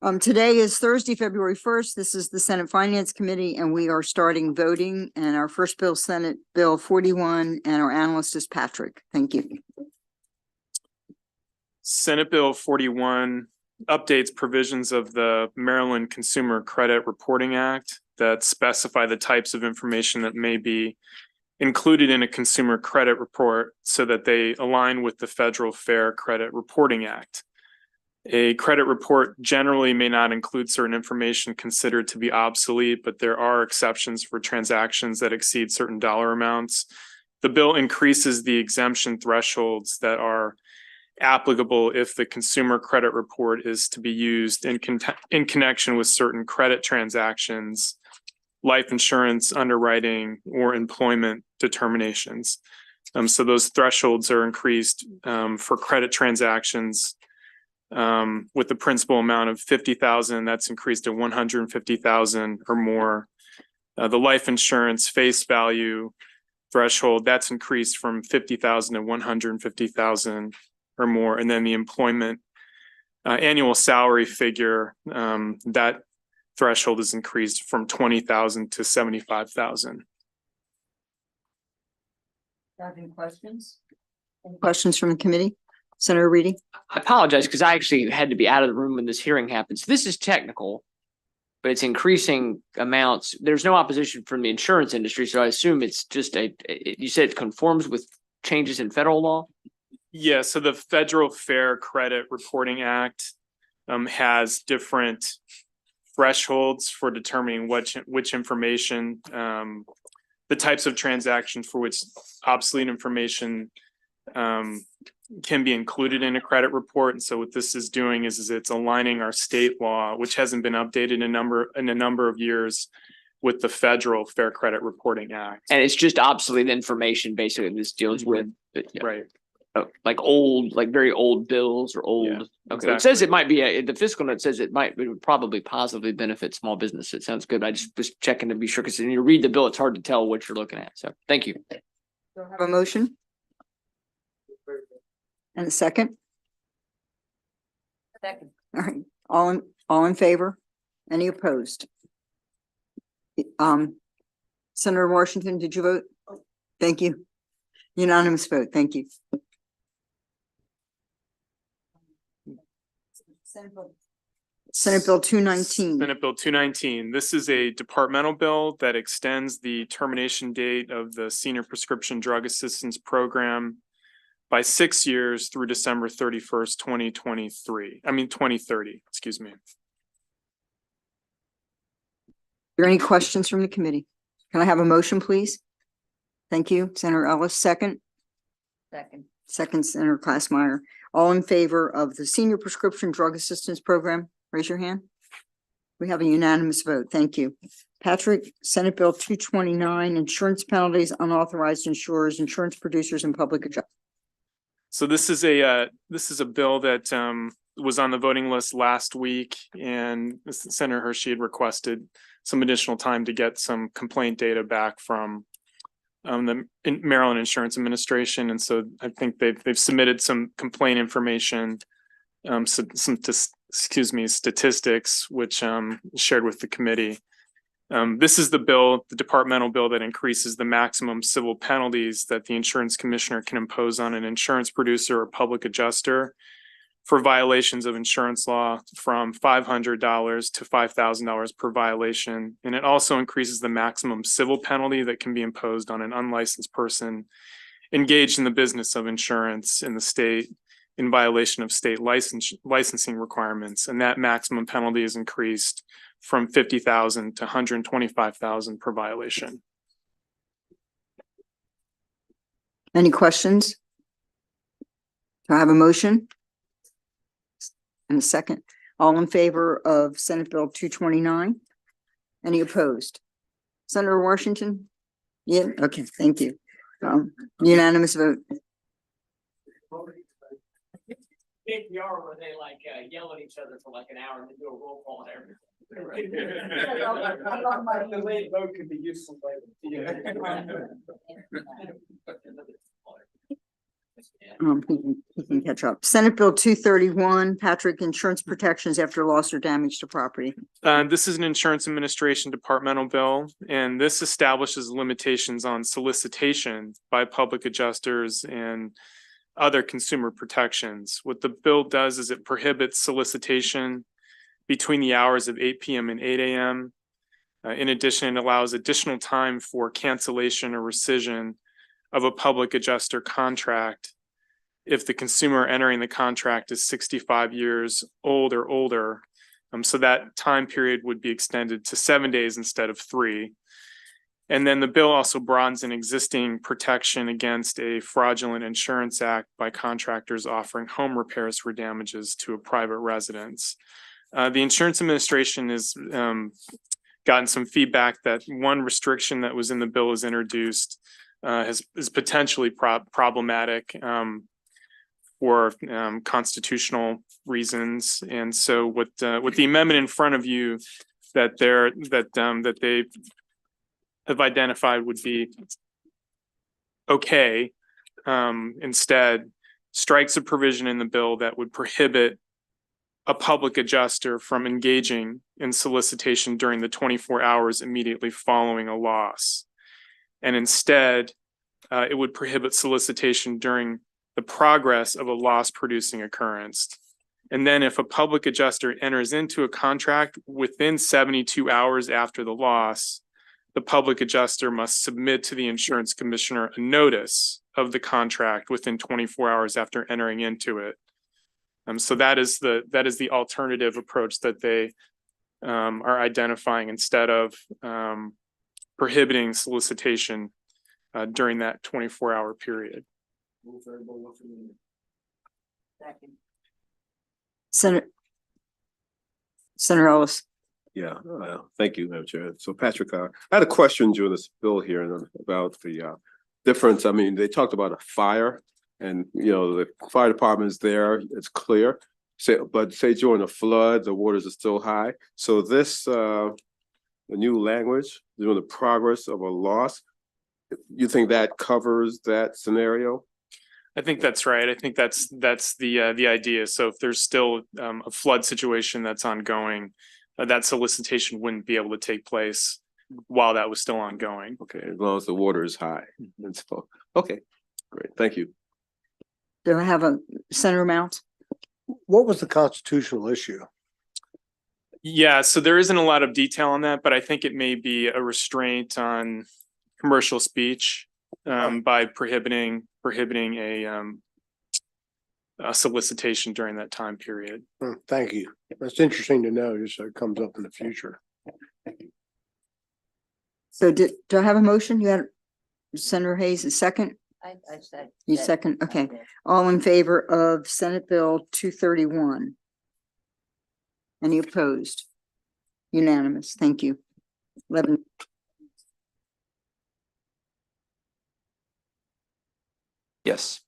Today is Thursday, February 1st. This is the Senate Finance Committee, and we are starting voting. And our first bill, Senate Bill 41, and our analyst is Patrick. Thank you. Senate Bill 41 updates provisions of the Maryland Consumer Credit Reporting Act that specify the types of information that may be included in a consumer credit report so that they align with the Federal Fair Credit Reporting Act. A credit report generally may not include certain information considered to be obsolete, but there are exceptions for transactions that exceed certain dollar amounts. The bill increases the exemption thresholds that are applicable if the consumer credit report is to be used in connection with certain credit transactions, life insurance, underwriting, or employment determinations. So those thresholds are increased for credit transactions with the principal amount of $50,000, that's increased to $150,000 or more. The life insurance face value threshold, that's increased from $50,000 to $150,000 or more. And then the employment annual salary figure, that threshold is increased from $20,000 to $75,000. Have any questions? Any questions from the committee? Senator Reedy? I apologize because I actually had to be out of the room when this hearing happens. This is technical, but it's increasing amounts. There's no opposition from the insurance industry, so I assume it's just you said it conforms with changes in federal law? Yeah, so the Federal Fair Credit Reporting Act has different thresholds for determining which information, the types of transactions for which obsolete information can be included in a credit report. And so what this is doing is it's aligning our state law, which hasn't been updated in a number of years, with the Federal Fair Credit Reporting Act. And it's just obsolete information basically this deals with. Yeah. Right. Oh, like very old bills or old. Yeah, okay. exactly. It says it might be the fiscal note says it would probably positively benefit small business. It sounds good. I just was checking to be sure because when you read the bill, it's hard to tell what you're looking at. So thank you. Do I have a motion? And a second? Second. All right. All in favor? Any opposed? Senator Washington, did you vote? Thank you. Unanimous vote. Thank you. Senate Bill 219. Senate Bill 219. This is a departmental bill that extends the termination date of the Senior Prescription Drug Assistance Program by 6 years through December 31st, 2030, excuse me. Are there any questions from the committee? Can I have a motion, please? Thank you. Senator Ellis, second. Second. Second, Senator Klassmeyer. All in favor of the Senior Prescription Drug Assistance Program, raise your hand. We have a unanimous vote. Thank you. Patrick, Senate Bill 229, insurance penalties, unauthorized insurers, insurance producers, and public adjusters. So this is a bill that was on the voting list last week, and Senator Hershey had requested some additional time to get some complaint data back from the Maryland Insurance Administration, and so I think they've submitted some complaint information, statistics, which shared with the committee. This is the departmental bill that increases the maximum civil penalties that the insurance commissioner can impose on an insurance producer or public adjuster for violations of insurance law from $500 to $5,000 per violation. And it also increases the maximum civil penalty that can be imposed on an unlicensed person engaged in the business of insurance in the state in violation of state licensing requirements. And that maximum penalty is increased from $50,000 to $125,000 per violation. Any questions? Do I have a motion? And a second. All in favor of Senate Bill 229? Any opposed? Senator Washington? Yeah, okay, thank you. Unanimous vote. APR where they yell at each other for an hour and they do a roll call and everything. The late vote could be useful later. He can catch up. Senate Bill 231, Patrick, insurance protections after loss or damage to property. This is an insurance administration departmental bill, and this establishes limitations on solicitation by public adjusters and other consumer protections. What the bill does is it prohibits solicitation between the hours of 8 p.m. and 8 a.m. In addition, it allows additional time for cancellation or rescission of a public adjuster contract if the consumer entering the contract is 65 years old or older. So that time period would be extended to 7 days instead of 3. And then the bill also broadens an existing protection against a fraudulent insurance act by contractors offering home repairs for damages to a private residence. The Insurance Administration has gotten some feedback that one restriction that was in the bill is introduced is potentially problematic for constitutional reasons. And so with the amendment in front of you that they have identified would be okay, instead strikes a provision in the bill that would prohibit a public adjuster from engaging in solicitation during the 24 hours immediately following a loss. And instead, it would prohibit solicitation during the progress of a loss-producing occurrence. And then if a public adjuster enters into a contract within 72 hours after the loss, the public adjuster must submit to the insurance commissioner a notice of the contract within 24 hours after entering into it. So that is the alternative approach that they are identifying instead of prohibiting solicitation during that 24-hour period. Senator Ellis. Yeah, thank you, Madam Chair. So Patrick, I had a question during this bill here about the difference. I mean, they talked about a fire and, you know, the fire department is there, it's clear. But say during a flood, the waters are still high. So this, the new language, during the progress of a loss, you think that covers that scenario? I think that's right. I think that's the idea. So if there's still a flood situation that's ongoing, that solicitation wouldn't be able to take place while that was still ongoing. Okay, as long as the water is high. And so, okay, great, thank you. Do I have a Senator Mount? What was the constitutional issue? Yeah, so there isn't a lot of detail on that, but I think it may be a restraint on commercial speech by prohibiting a solicitation during that time period. Thank you. That's interesting to know, just so it comes up in the future. So do I have a motion? You had Senator Hayes a second? I said. You second, okay. All in favor of Senate Bill 231? Any opposed? Unanimous, thank you. 11. Yes.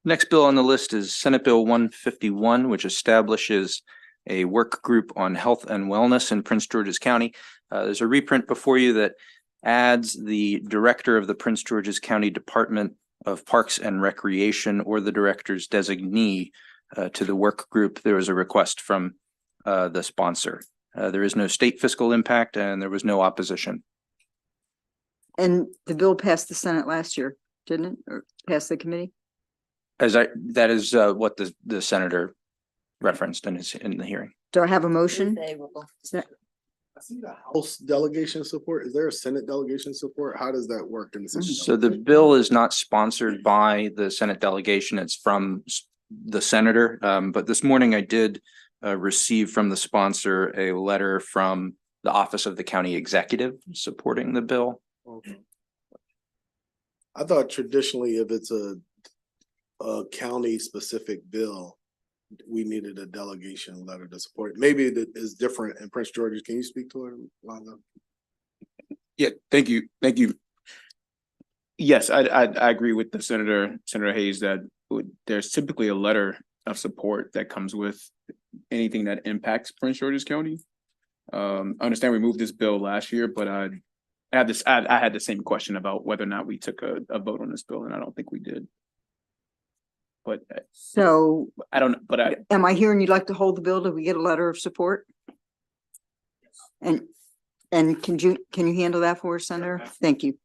Next bill on the list is Senate Bill 151, which establishes a work group on health and wellness in Prince George's County. There's a reprint before you that adds the director of the Prince George's County Department of Parks and Recreation or the director's designee to the work group. There was a request from the sponsor. There is no state fiscal impact and there was no opposition. And the bill passed the Senate last year, didn't it? Or passed the committee? That is what the senator referenced in the hearing. Do I have a motion? Favorable. I see the House delegation support. Is there a Senate delegation support? How does that work in the Senate? So the bill is not sponsored by the Senate delegation. It's from the senator. But this morning I did receive from the sponsor a letter from the Office of the County Executive supporting the bill. Okay. I thought traditionally if it's a county specific bill, we needed a delegation letter to support it. Maybe it is different in Prince George's. Can you speak to it, Lonzo? Yeah, thank you. Thank you. Yes, I agree with the Senator Hayes that there's typically a letter of support that comes with anything that impacts Prince George's County. I understand we moved this bill last year, but I had the same question about whether or not we took a vote on this bill, and I don't think we did. but So I don't, but I, am I hearing you'd like to hold the bill? Do we get a letter of support? And, can you handle that for us, Senator? Thank you.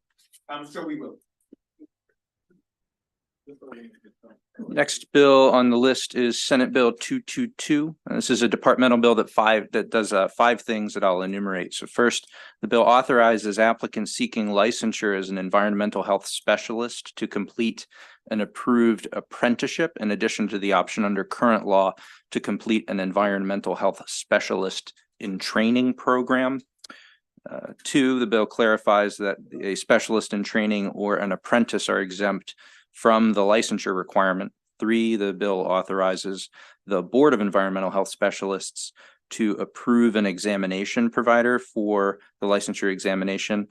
I'm sure we will. Next bill on the list is Senate Bill 222. And this is a departmental bill that does five things that I'll enumerate. So first, the bill authorizes applicants seeking licensure as an environmental health specialist to complete an approved apprenticeship in addition to the option under current law to complete an environmental health specialist in training program. Two, the bill clarifies that a specialist in training or an apprentice are exempt from the licensure requirement. Three, the bill authorizes the Board of Environmental Health Specialists to approve an examination provider for the licensure examination.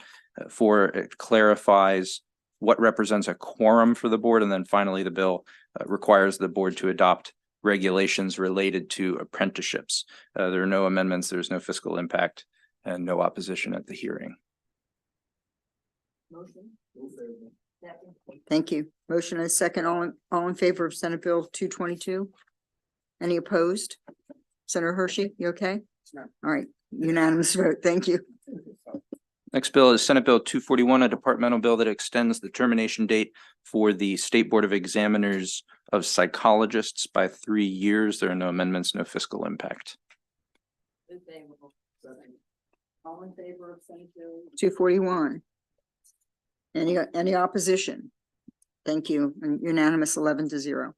Four, it clarifies what represents a quorum for the board. And then finally, the bill requires the board to adopt regulations related to apprenticeships. There are no amendments, there's no fiscal impact, and no opposition at the hearing. Thank you. Motion and a second. All in favor of Senate Bill 222? Any opposed? Senator Hershey, you okay? All right, unanimous vote. Thank you. Next bill is Senate Bill 241, a departmental bill that extends the termination date for the State Board of Examiners of Psychologists by 3 years. There are no amendments, no fiscal impact. All in favor of Senate Bill 241? Any opposition? Thank you. And unanimous 11-0.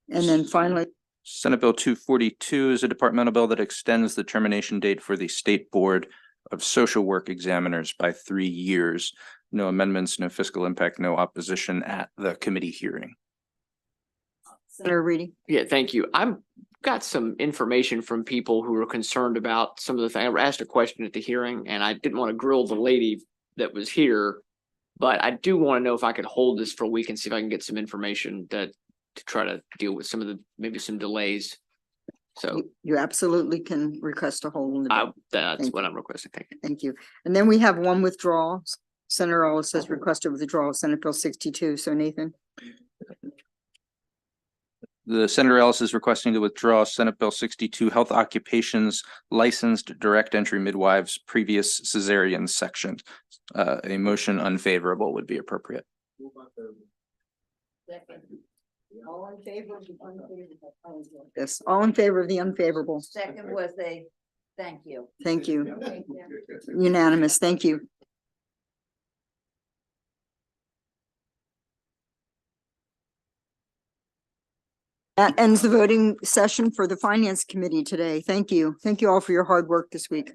And then finally, Senate Bill 242 is a departmental bill that extends the termination date for the State Board of Social Work Examiners by 3 years. No amendments, no fiscal impact, no opposition at the committee hearing. Senator Reedy. Yeah, thank you. I've got some information from people who are concerned about some of the things. I asked a question at the hearing and I didn't want to grill the lady that was here. But I do want to know if I could hold this for a week and see if I can get some information to try to deal with some of the, maybe some delays. So You absolutely can request a hold. that's Thank what I'm requesting. Thank you. Thank you. And then we have one withdrawal. Senator Ellis has requested withdrawal of Senate Bill 62. So Nathan. The Senator Ellis is requesting to withdraw Senate Bill 62, Health Occupations Licensed Direct Entry Midwives Previous Cesarean Section. A motion unfavorable would be appropriate. All in favor of the unfavorable? Yes, all in favor of the unfavorable. Second was thank you. Thank you. Unanimous. Thank you. That ends the voting session for the Finance Committee today. Thank you. Thank you all for your hard work this week.